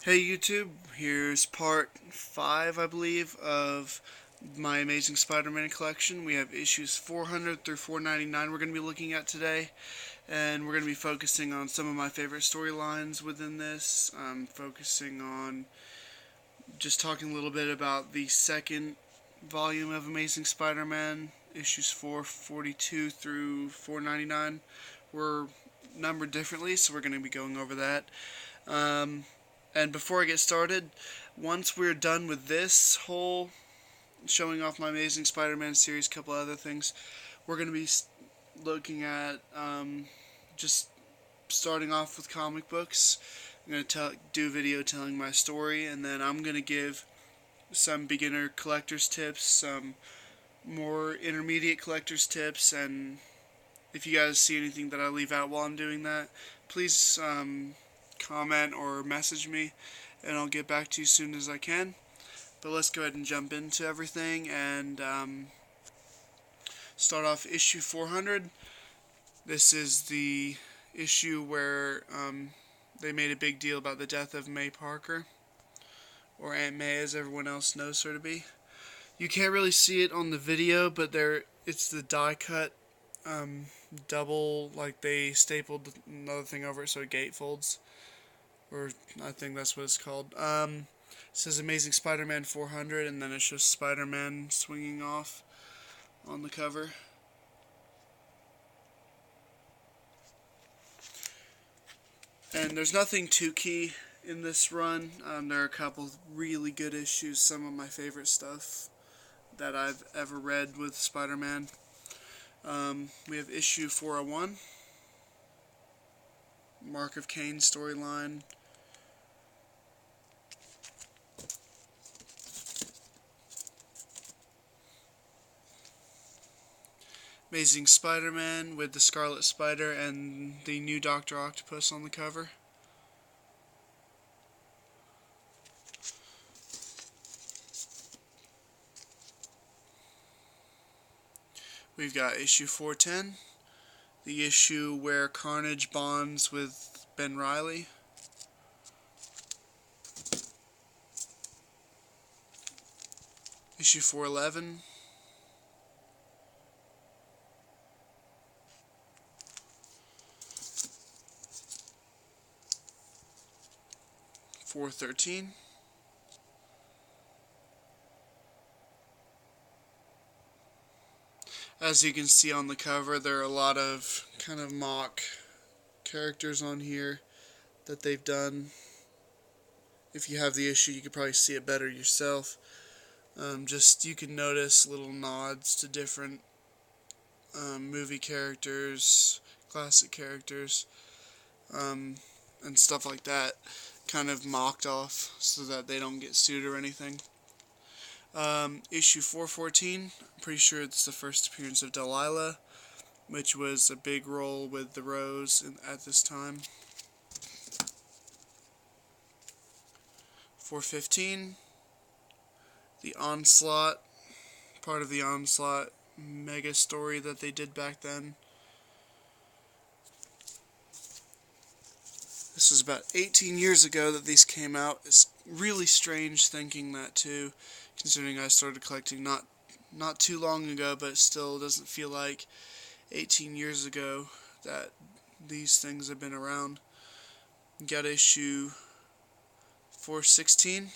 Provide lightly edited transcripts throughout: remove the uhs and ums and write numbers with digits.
Hey YouTube, here's part 5, I believe, of my Amazing Spider-Man collection. We have issues 400 through 499 we're going to be looking at today, and we're going to be focusing on some of my favorite storylines within this, focusing on just talking a little bit about the second volume of Amazing Spider-Man, issues 442 through 499 were numbered differently, so we're going to be going over that. And before I get started, once we're done with this whole showing off my Amazing Spider-Man series, a couple other things, we're going to be looking at just starting off with comic books. I'm going to do a video telling my story, and then I'm going to give some beginner collector's tips, some more intermediate collector's tips, and if you guys see anything that I leave out while I'm doing that, please comment or message me, and I'll get back to you as soon as I can. But let's go ahead and jump into everything and start off issue 400. This is the issue where they made a big deal about the death of May Parker, or Aunt May as everyone else knows her to be. You can't really see it on the video, but it's the die cut double, like they stapled another thing over it so it gatefolds, or I think that's what it's called. It says Amazing Spider-Man 400, and then it shows Spider-Man swinging off on the cover. And there's nothing too key in this run. There are a couple really good issues, some of my favorite stuff that I've ever read with Spider-Man. We have issue 401, Mark of Cain storyline. Amazing Spider-Man with the Scarlet Spider and the new Dr. Octopus on the cover. We've got issue 410, the issue where Carnage bonds with Ben Reilly. Issue 411. .413. As you can see on the cover, there are a lot of kind of mock characters on here that they've done. If you have the issue, you could probably see it better yourself. Just you can notice little nods to different movie characters, classic characters, and stuff like that, kind of mocked off so that they don't get sued or anything. Issue 414, I'm pretty sure it's the first appearance of Delilah, which was a big role with the Rose at this time. 415, the Onslaught, part of the Onslaught mega story that they did back then. This was about 18 years ago that these came out. It's really strange thinking that too, considering I started collecting not too long ago, but it still doesn't feel like 18 years ago that these things have been around. Got issue 416,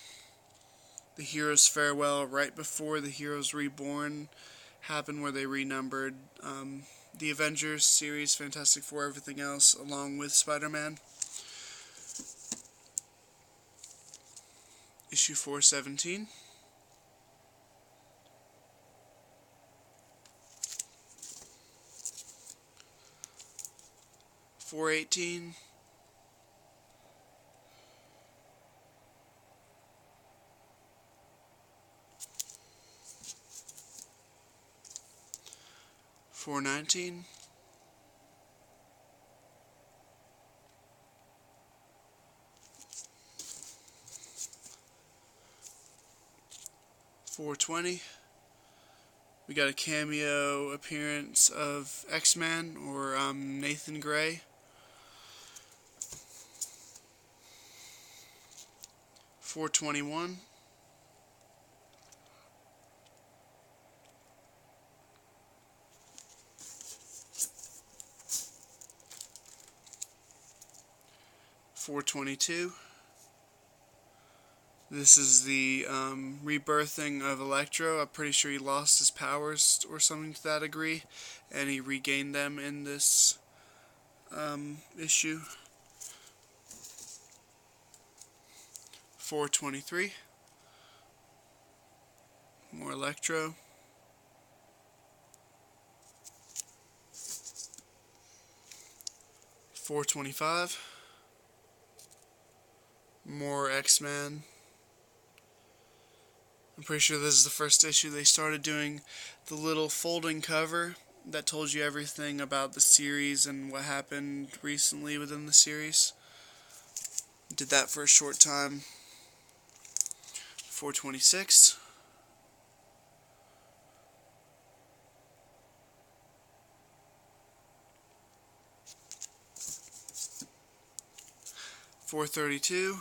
The Hero's Farewell, right before The Hero's Reborn happened, where they renumbered the Avengers series, Fantastic Four, everything else, along with Spider-Man. Issue 417. .418. .419. .420. We got a cameo appearance of X-Man, or Nathan Gray. 421, 422. This is the rebirthing of Electro. I'm pretty sure he lost his powers or something to that degree, and he regained them in this issue. 423. More Electro. 425. More X-Men. I'm pretty sure this is the first issue they started doing the little folding cover that told you everything about the series and what happened recently within the series. Did that for a short time. 426. 432.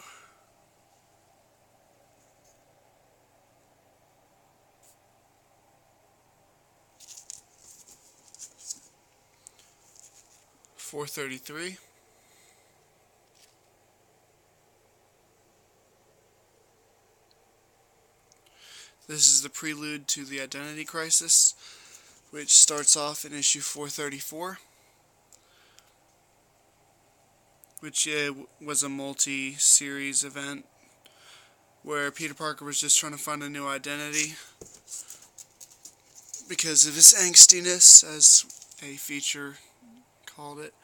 433. 'This is the prelude to the Identity Crisis, which starts off in issue 434, which was a multi-series event where Peter Parker was just trying to find a new identity because of his angstiness, as a feature called it.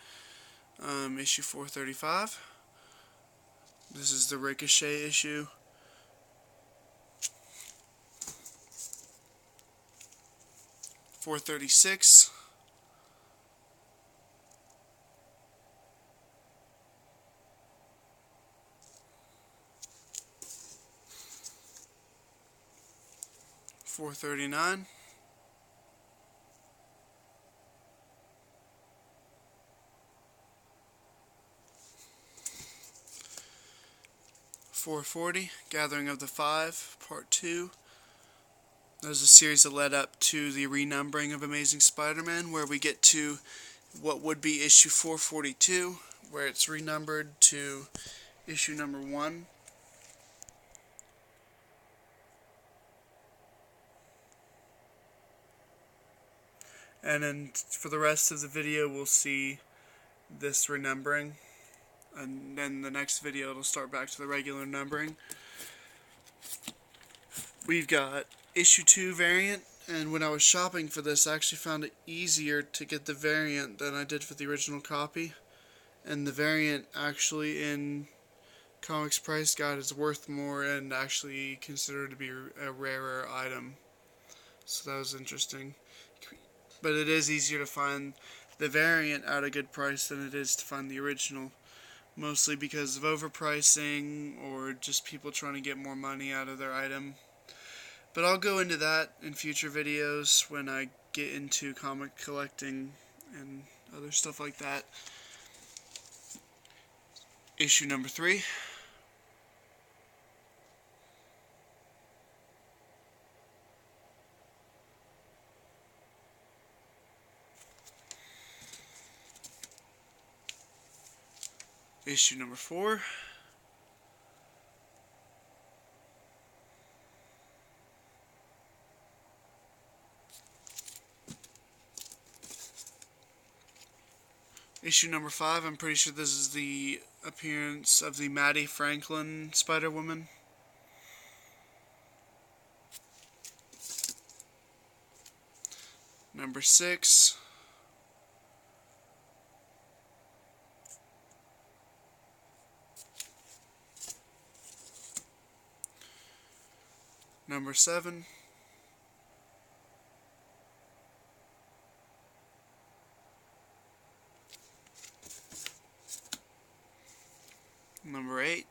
Issue 435. This is the Ricochet issue. 436. 439. 440, Gathering of the Five, Part 2. That was a series that led up to the renumbering of Amazing Spider-Man, where we get to what would be issue 442, where it's renumbered to issue number 1. And then for the rest of the video, we'll see this renumbering. And then the next video, it'll start back to the regular numbering. We've got issue 2 variant, and when I was shopping for this, I actually found it easier to get the variant than I did for the original copy. And the variant actually in Comics Price Guide is worth more and actually considered to be a rarer item. So that was interesting. But it is easier to find the variant at a good price than it is to find the original. Mostly because of overpricing or just people trying to get more money out of their item. But I'll go into that in future videos when I get into comic collecting and other stuff like that. Issue number 3. Issue number 4. Issue number 5, I'm pretty sure this is the appearance of the Maddie Franklin Spider-Woman. Number 6. Number 7. Number 8.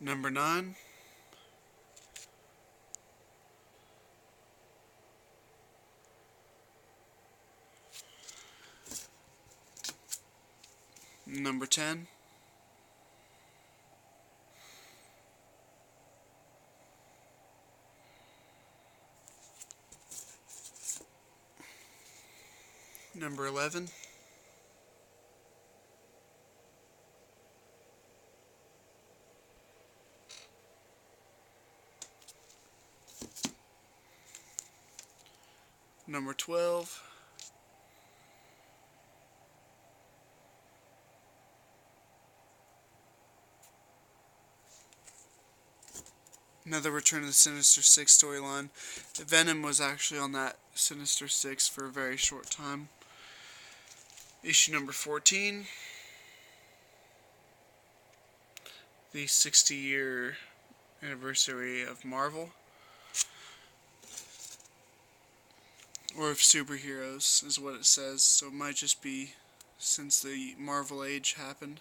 Number 9. Number 10. Number 11. Number 12. Another Return of the Sinister Six storyline. Venom was actually on that Sinister Six for a very short time. Issue number 14. The 60-year anniversary of Marvel. Or of superheroes, is what it says. So it might just be since the Marvel age happened.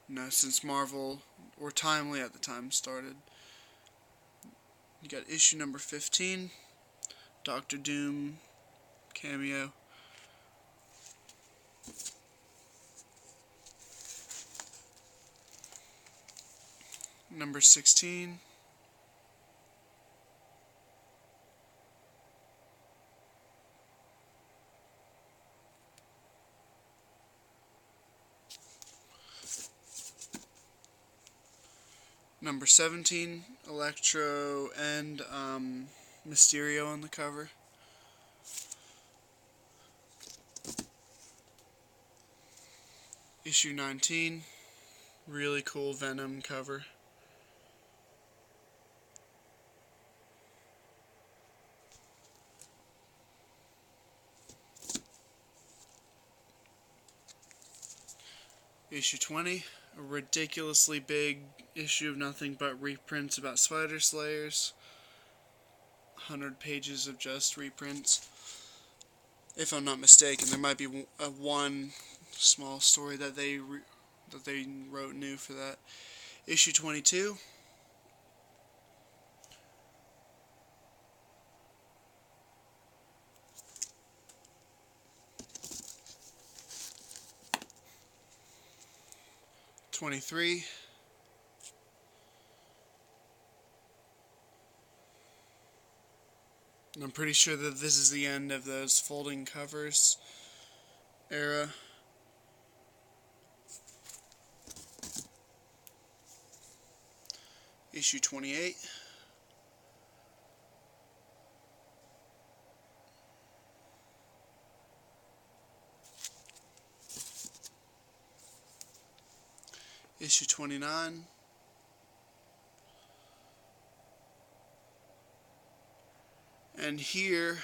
No, since Marvel, or Timely at the time, started. You got issue number 15, Doctor Doom cameo. Number 16. Number 17, Electro and Mysterio on the cover. Issue 19, really cool Venom cover. Issue 20, a ridiculously big issue of nothing but reprints about Spider Slayers. 100 pages of just reprints. If I'm not mistaken, there might be one small story that they wrote new for that. Issue 22. #23. And I'm pretty sure that this is the end of those folding covers era. Issue 28. Issue 29. And here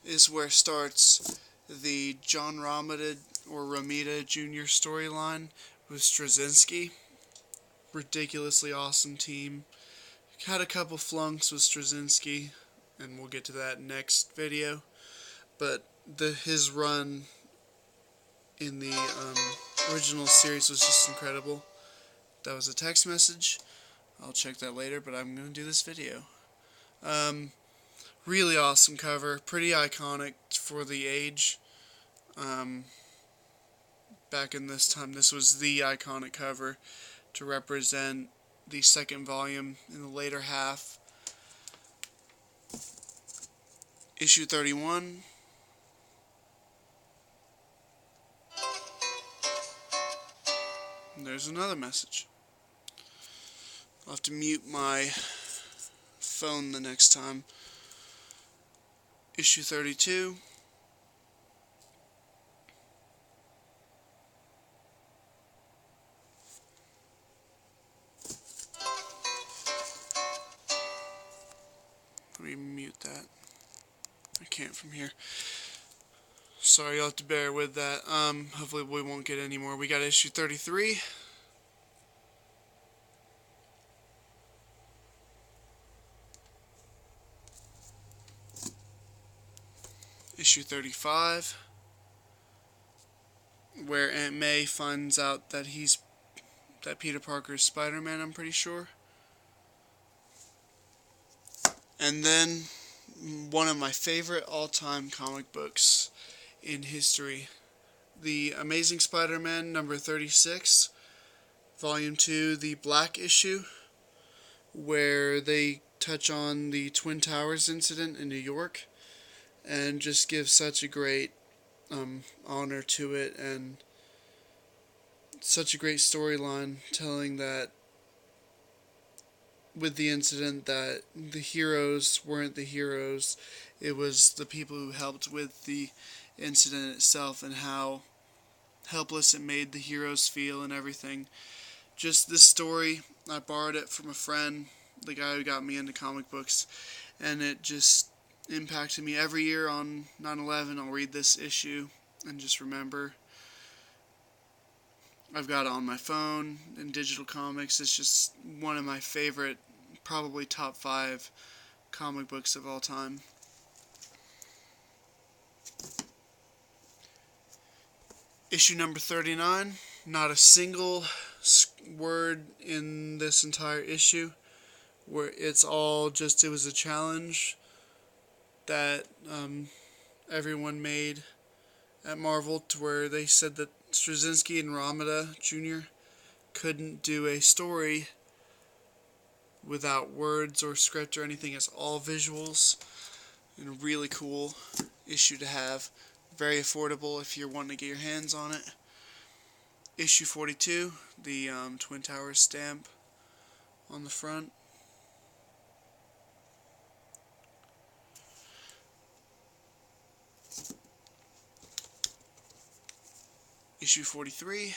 is where starts the John Romita Jr. storyline with Straczynski. Ridiculously awesome team. Had a couple flunks with Straczynski, and we'll get to that next video. But his run in the original series was just incredible. That was a text message. I'll check that later, but I'm going to do this video. Really awesome cover. Pretty iconic for the age. Back in this time, this was the iconic cover to represent the second volume in the later half. Issue 31. And there's another message. I'll have to mute my phone the next time. Issue 32. Let me mute that. I can't from here. Sorry, you'll have to bear with that. Hopefully we won't get any more. We got issue 33. Issue 35. Where Aunt May finds out that Peter Parker is Spider-Man, I'm pretty sure. And then one of my favorite all-time comic books in history, The Amazing Spider-Man number 36, Volume 2, the Black issue, where they touch on the Twin Towers incident in New York and just give such a great honor to it, and such a great storyline telling that with the incident that the heroes weren't the heroes, it was the people who helped with the incident itself and how helpless it made the heroes feel and everything. Just this story, I borrowed it from a friend, the guy who got me into comic books, and it just impacted me. Every year on 9/11 I'll read this issue and just remember. I've got it on my phone in digital comics. It's just one of my favorite, probably top 5 comic books of all time. Issue number 39, not a single word in this entire issue, where it's all just, it was a challenge that everyone made at Marvel, to where they said that Straczynski and Romita Jr. couldn't do a story without words or script or anything. It's all visuals, and a really cool issue to have. Very affordable if you're wanting to get your hands on it. Issue 42, the Twin Towers stamp on the front. Issue 43.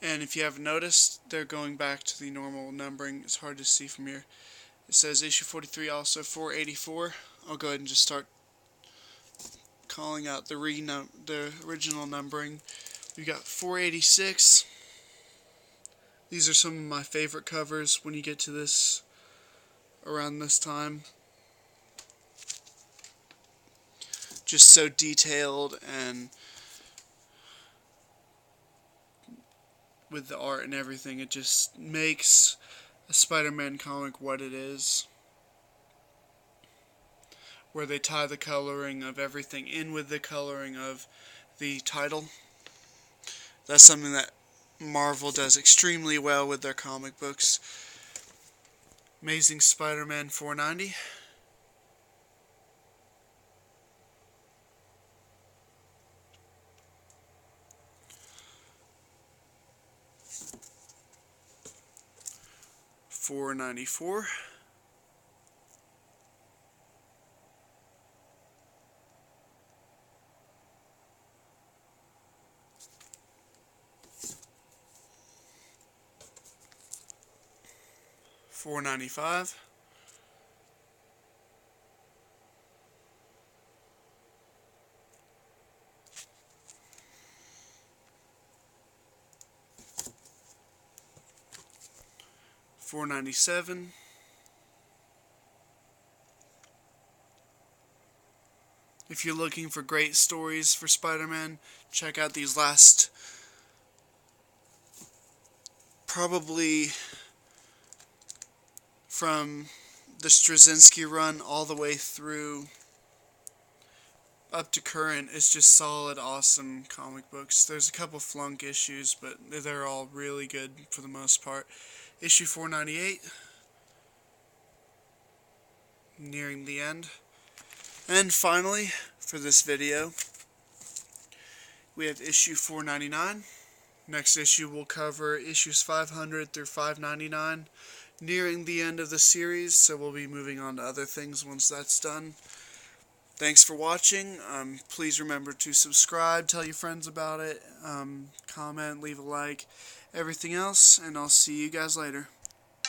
And if you haven't noticed, they're going back to the normal numbering. It's hard to see from here. It says issue 43, also 484. I'll go ahead and just start calling out the original numbering. We've got 486. These are some of my favorite covers when you get to this, around this time. Just so detailed, and with the art and everything, it just makes a Spider-Man comic what it is, where they tie the coloring of everything in with the coloring of the title. That's something that Marvel does extremely well with their comic books. Amazing Spider-Man 490. $4.94. $4.95. $4.97. If you're looking for great stories for Spider-Man, check out these last, probably from the Straczynski run all the way through up to current. It's just solid, awesome comic books. There's a couple flunk issues, but they're all really good for the most part. Issue 498, nearing the end. And finally, for this video, we have issue 499. Next issue will cover issues 500 through 599, nearing the end of the series, so we'll be moving on to other things once that's done. Thanks for watching. Please remember to subscribe, tell your friends about it, comment, leave a like, everything else, and I'll see you guys later.